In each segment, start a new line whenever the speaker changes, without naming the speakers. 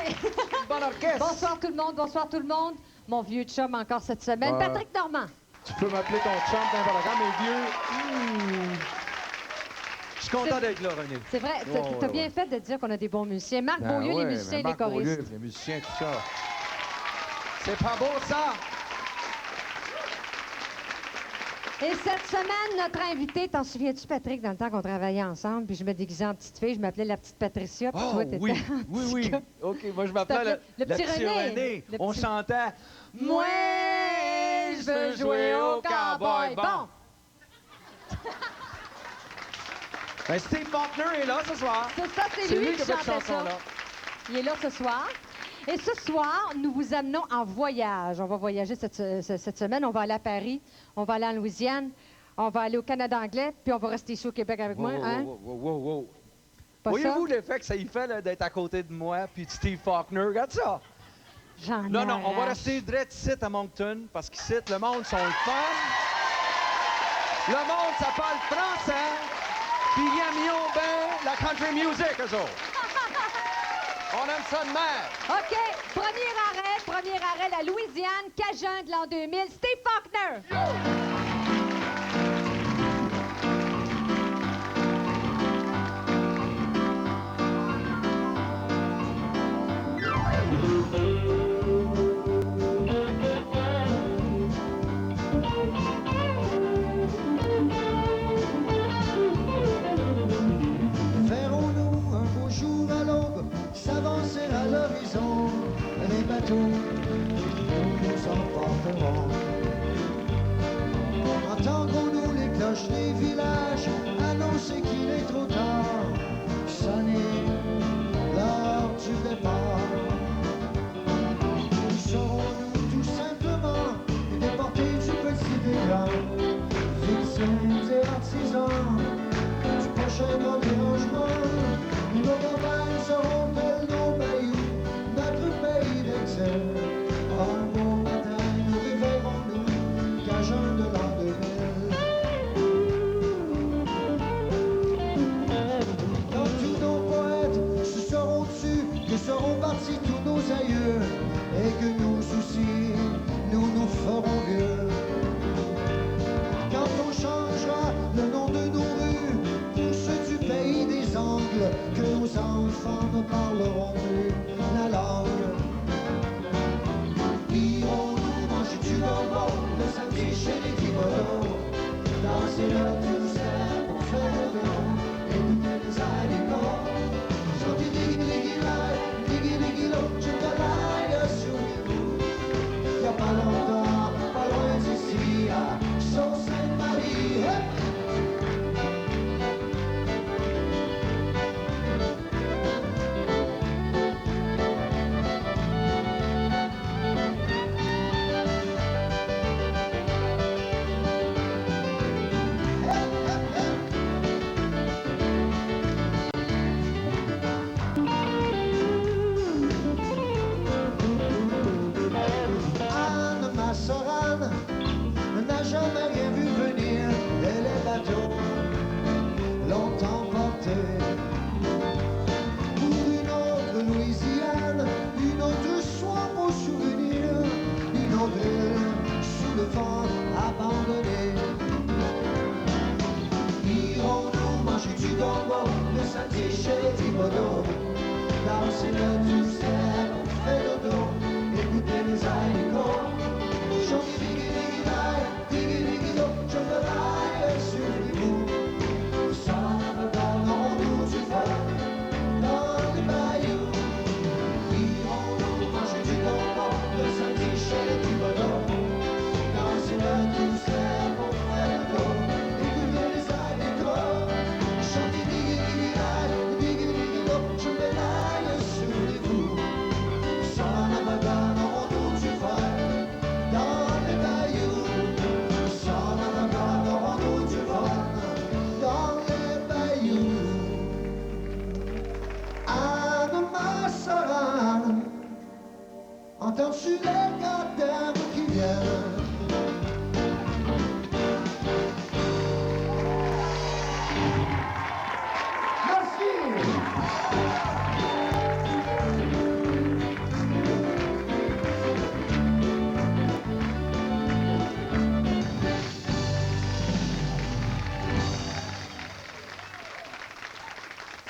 oui.
Bon orchestre.
Bonsoir tout le monde, bonsoir tout le monde. Mon vieux chum encore cette semaine, Patrick Normand.
Tu peux m'appeler ton chum n'importe quand, mais vieux. Je suis content d'être là, René.
C'est vrai, t'as bien fait de dire qu'on a des bons musiciens. Marc Beaulieu, les musiciens et les choristes.
Les musiciens, tout ça. C'est pas beau, ça?
Et cette semaine, notre invité, t'en souviens-tu, Patrick, dans le temps qu'on travaillait ensemble, puis je me déguisais en petite fille, je m'appelais la petite Patricia, puis toi, t'étais
oui,
un
oui,
petit
oui.
gars.
OK, moi, je m'appelais
le petit René. Le
On
petit-
chantait «
Moi, je veux jouer au cowboy. Bon,
Ben, Steve Faulkner est là ce soir.
c'est ça, c'est lui qui
a fait cette
chantait ça.
chanson-là.
Il est là ce soir. Et ce soir, nous vous amenons en voyage. On va voyager cette semaine. On va aller à Paris, on va aller en Louisiane, on va aller au Canada anglais, puis on va rester ici au Québec avec moi. Hein?
Wow.
Pas
Voyez-vous l'effet que ça y fait là, d'être à côté de moi puis de Steve Faulkner? Regarde ça.
J'en
Non, on va
arrache.
rester direct ici à Moncton parce qu'ici, le monde sont le fun. Le monde, ça parle français. Puis ils aiment bien la country music, eux autres. On aime ça de mer.
OK, premier arrêt, la Louisiane, Cajun de l'an 2000, Steve Faulkner.
Verrons-nous un beau jour à l'aube s'avancer à l'horizon les bateaux nous emporteront. Entendons-nous les cloches des villages annoncer qu'il est trop tard, sonner l'heure du départ. Serons-nous tout simplement déportés du petit dégât, victimes et artisans du prochain grand dérangement? Nos campagnes seront-elles nos pays, notre pays d'exil? Un beau matin, nous réveillerons-nous, Cajun de l'an 2000. Quand tous nos poètes se seront tus, que seront partis tous nos aïeux, et que nous aussi, nous ferons vieux. Quand on changera le nom de nos rues pour ceux du pays des Angles, que nos enfants ne parleront plus la langue. Irons-nous manger du gombo le samedi chez les Tibolos, danser le tout pour faire le vélo, écouter les animaux, chanter diggy-diggy-lie, je te l'aille sur les roues. Y'a pas longtemps, pas loin d'ici, à Sault-Sainte-Marie.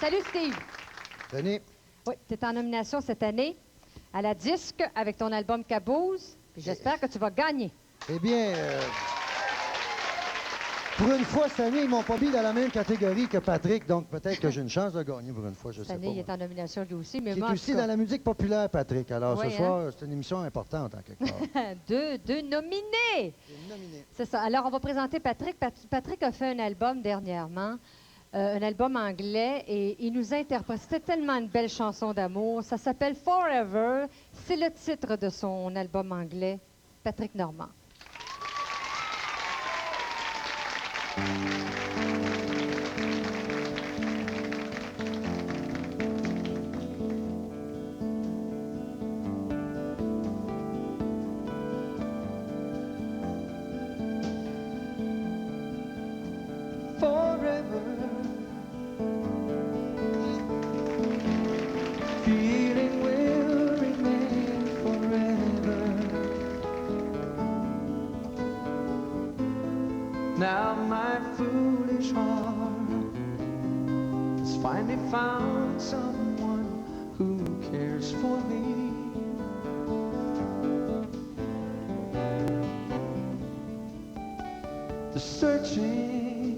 Salut, Steve.
Tenez.
Oui, tu es en nomination cette année à la disque avec ton album Caboose. Puis j'espère que tu vas gagner.
Eh bien, pour une fois, cette année, ils m'ont pas mis dans la même catégorie que Patrick, donc peut-être que j'ai une chance de gagner pour une fois, je
Cette
sais
année,
pas.
il
moi.
est en nomination lui aussi. Mais
Qui est
moi, en
aussi
tout cas,
dans la musique populaire, Patrick. Alors,
Oui,
ce soir, c'est une émission importante, en quelque part.
deux nominés.
Nominé.
C'est ça. Alors, on va présenter Patrick. Patrick a fait un album dernièrement, un album anglais, et il nous interprète. C'était tellement une belle chanson d'amour. Ça s'appelle Forever. C'est le titre de son album anglais, Patrick Normand.
Forever, feeling will remain forever. Now my foolish heart has finally found someone who cares for me. The searching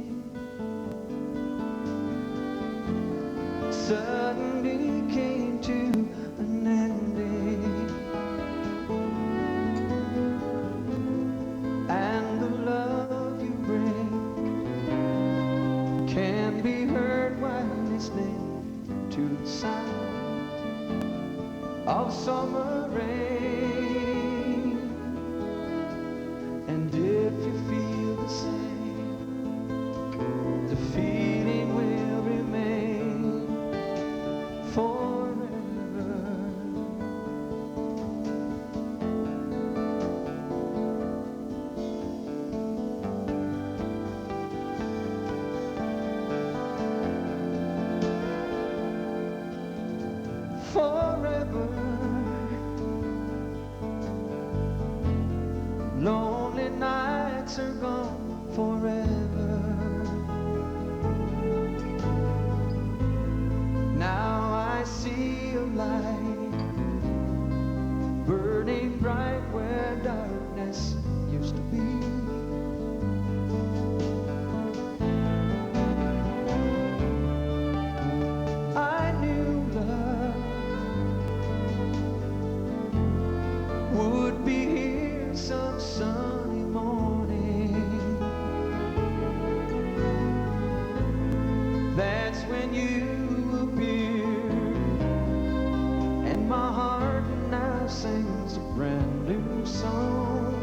suddenly came to an ending, and the love you bring can be heard while listening to the sound of summer rain. And if you feel the same, the feeling will remain forever. Forever. Lonely nights are gone forever. Now I see a light burning bright where darkness used to be. I knew love would be here some sunny morning. That's when you appeared, and my heart now sings a brand new song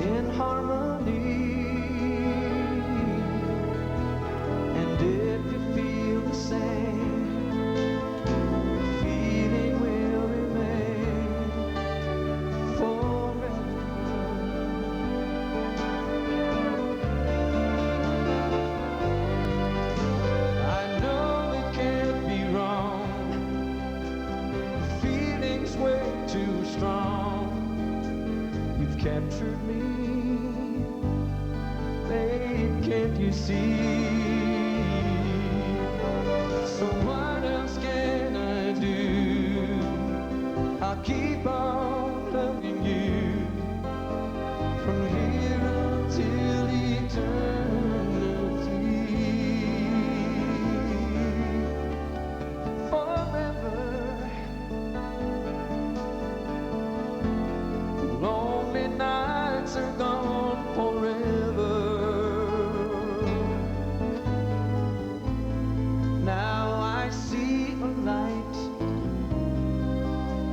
in harmony. And if you feel the same, the feeling will remain forever. I know it can't be wrong. The feeling's way too strong. You've captured me, babe, can't you see? So what else can I do? I'll keep on loving you from here until eternity. Forever. Lonely nights are gone forever. Now I see a light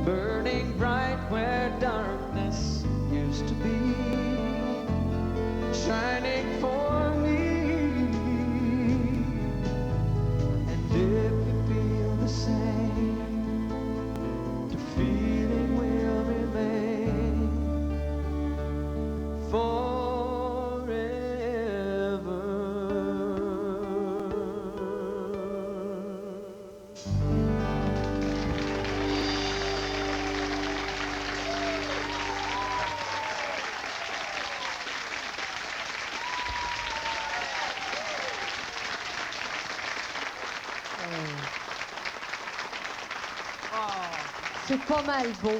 burning bright where darkness used to be, shining for me. And if you feel the same, the feeling will remain forever.
C'est pas mal beau.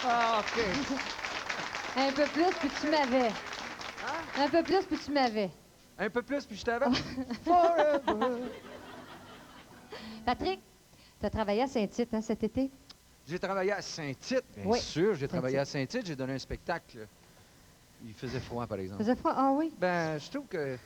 Ah, OK.
Un peu plus, puis tu m'avais. Un peu plus, puis tu m'avais.
Un peu plus, puis je t'avais. Forever.
Patrick, tu as travaillé à Saint-Tite hein, cet été?
J'ai travaillé à Saint-Tite, bien
Oui,
sûr. J'ai travaillé à
Saint-Tite.
Saint-Tite. J'ai donné un spectacle. Il faisait froid, par exemple.
Faisait froid? Ah oui?
Ben, je trouve que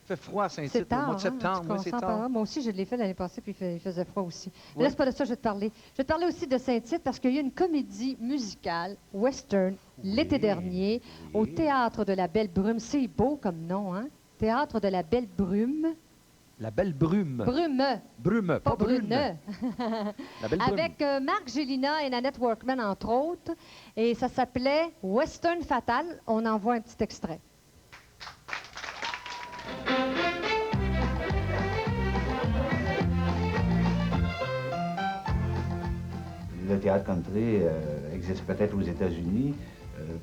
il fait froid à
C'est
Saint-Tite au
tard,
mois de
hein?
septembre.
Tu
Oui, c'est
consens
tard.
par- Moi aussi, je l'ai fait l'année passée, puis il faisait froid aussi. Mais
Oui.
là, c'est pas de ça que je vais te parler. Je vais te parler aussi de Saint-Tite parce qu'il y a eu une comédie musicale western l'été dernier au Théâtre de la Belle Brume. C'est beau comme nom, hein? Théâtre de la Belle Brume.
La belle brume.
Brume,
Brume,
pas
brune.
brune.
La belle brume.
Avec Marc Gélina et Nanette Workman, entre autres. Et ça s'appelait Western Fatal. On en voit un petit extrait.
Le théâtre country existe peut-être aux États-Unis,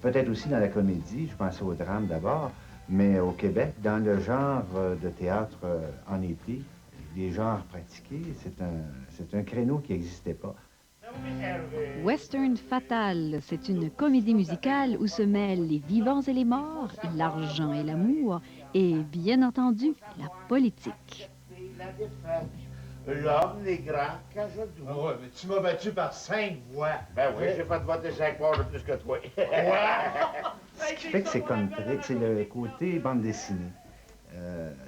peut-être aussi dans la comédie, je pensais au drame d'abord, mais au Québec, dans le genre de théâtre en épris, les genres pratiqués, c'est un créneau qui n'existait pas.
Western Fatal, c'est une comédie musicale où se mêlent les vivants et les morts, l'argent et l'amour, et bien entendu, la politique.
L'homme n'est grand qu'à genoux.
Ah ouais, mais tu m'as battu par 5 voix.
Ben oui, j'ai pas de vote de 5 morts de plus que toi.
Ce qui fait que c'est country, c'est le côté bande dessinée.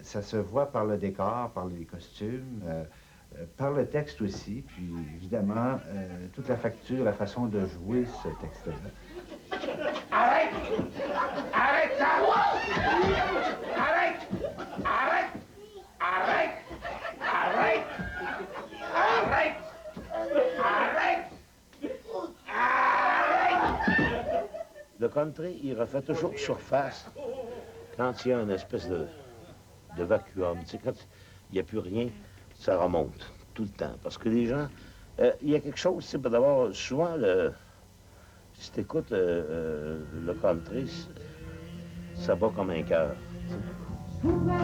Ça se voit par le décor, par les costumes, par le texte aussi, puis évidemment, toute la facture, la façon de jouer ce texte-là.
Arrête! Arrête ça! Arrête! Arrête! Arrête! Arrête! Arrête! Arrête! Arrête! Le country, il refait toujours surface quand il y a une espèce de vacuum. Tu sais, quand il n'y a plus rien, ça remonte tout le temps. Parce que les gens, il y a quelque chose, tu sais, d'abord, souvent, si tu écoutes le country, ça bat comme un cœur. Super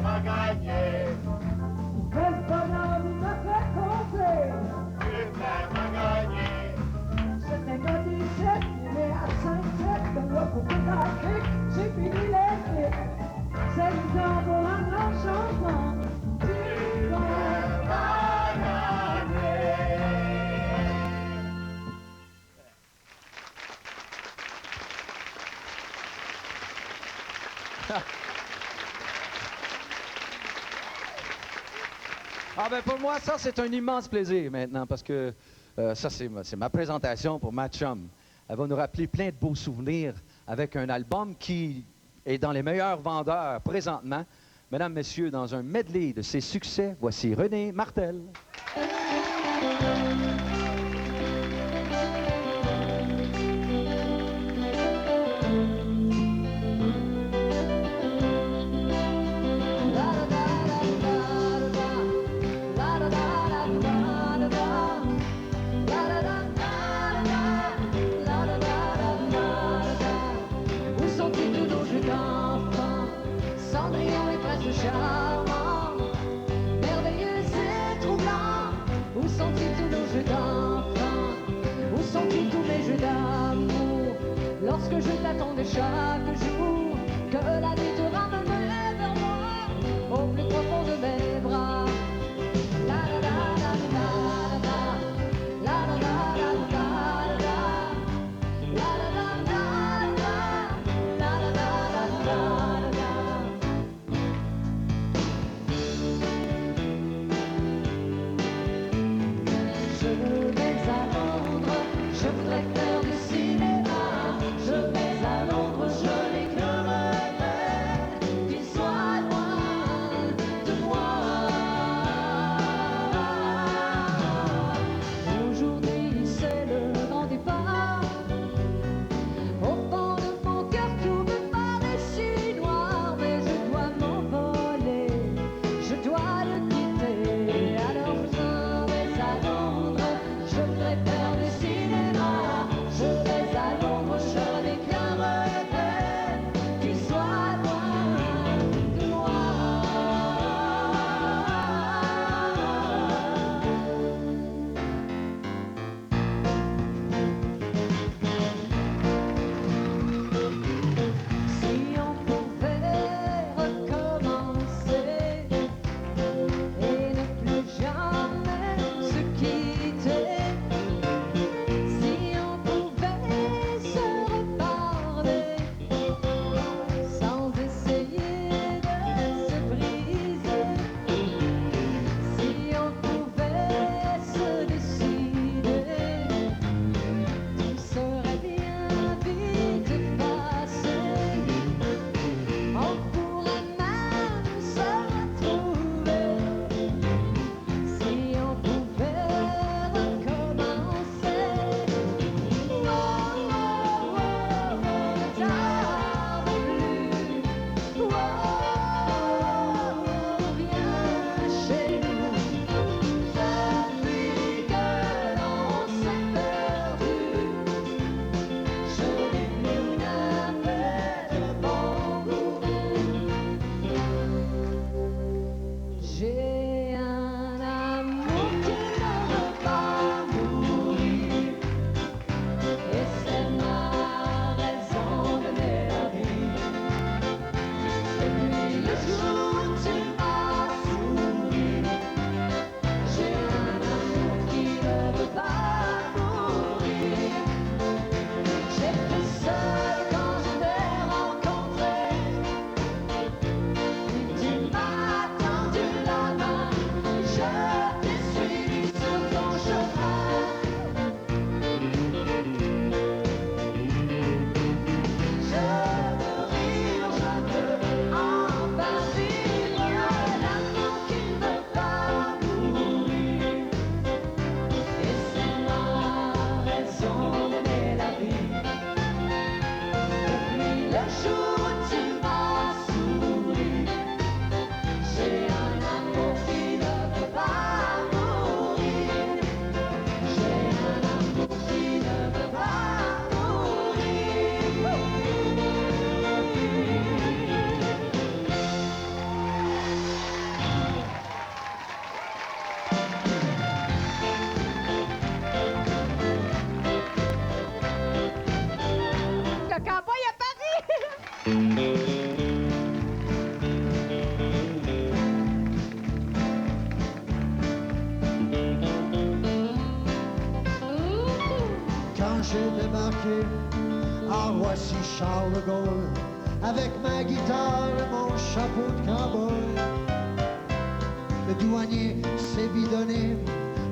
m'a gagné. Super m'a gagné.
C'était pas 17, mais à 5-7, comme là pour tout arrêter, j'ai fini les clips. C'est le temps pour un grand changement. Super m'a gagné.
Ah ben pour moi, ça, c'est un immense plaisir maintenant, parce que ça, c'est ma présentation pour ma chum. Elle va nous rappeler plein de beaux souvenirs avec un album qui est dans les meilleurs vendeurs présentement. Mesdames, Messieurs, dans un medley de ses succès, voici René Martel.
Où sont-ils tous nos jeux d'enfants? Cendrillon est presque charmant, merveilleux et troublant. Où sont-ils tous nos jeux d'enfants? Où sont-ils tous mes jeux d'amour? Lorsque je t'attendais chaque jour, que la nuit te ramenait vers moi, au plus profond de mes bras. La la la la la la la la la la la la. La la la la la, la la la la la la. Je vais à Londres, je voudrais faire du cinéma. Je vais à Londres, je n'éclairerai qu'il soit loin de moi. Aujourd'hui, c'est le grand départ. Au fond de mon cœur, tout me paraît si noir, mais je dois m'envoler, je dois le quitter. Alors je vais à Londres, je voudrais faire du cinéma. Je vais à Londres, je déclarerai qu'il soit loin de moi.
Quand j'ai débarqué à Roissy-Charles de Gaulle, avec ma guitare et mon chapeau de cowboy, le douanier s'est bidonné,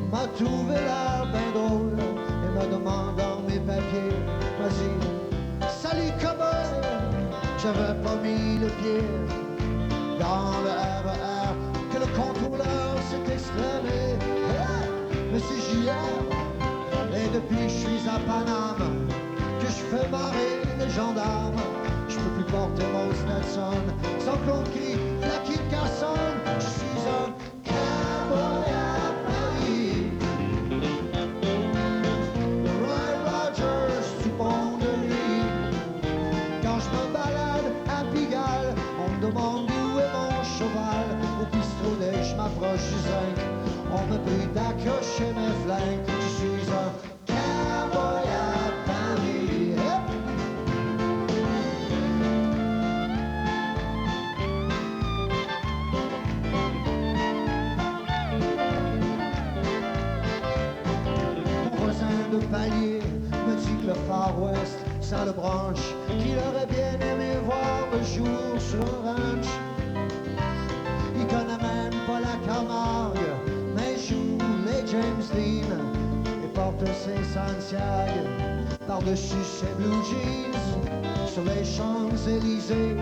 m'a trouvé l'air ben drôle et me demandant mes papiers, m'a dit « Salut cowboy !» J'avais pas mis le pied dans le RER que le contrôleur s'est exclamé « Monsieur JR !» Et depuis je suis à Paname, que je fais marrer les gendarmes, je peux plus porter mon Stetson sans qu'on crie la Kit Carson. Je suis un cowboy à Paris, le Roy Rogers du pont de nuit. Quand je me balade à Pigalle, on me demande où est mon cheval. Au pistolet je m'approche du zinc, on me prie d'accrocher mes flingues. Je suis un cowboy à Paris. Mon voisin de palier me dit que le Far West, ça le branche, qu'il aurait bien aimé voir le jour sur un ranch. Il connaît même pas la Camargue, mais joue les James Dean et porte ses Santiago par-dessus ses blue jeans. Sur les Champs-Élysées,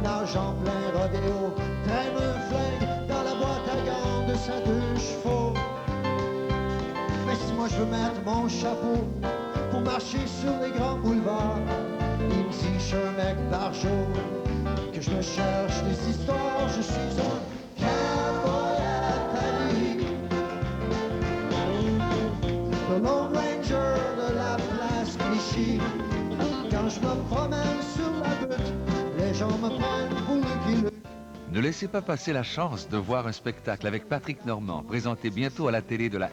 un argent plein rodéo, traîne un flingue dans la boîte à gants de sa 2 chevaux. Mais si moi je veux mettre mon chapeau pour marcher sur les grands boulevards, il me dit je suis un mec par jour, que je me cherche des histoires. Je suis un cowboy à Paris, le Lone Ranger de la place Clichy. Quand je me promène sur la butte, les gens me prennent pour le Lucky.
Ne laissez pas passer la chance de voir un spectacle avec Patrick Normand, présenté bientôt à la télé de la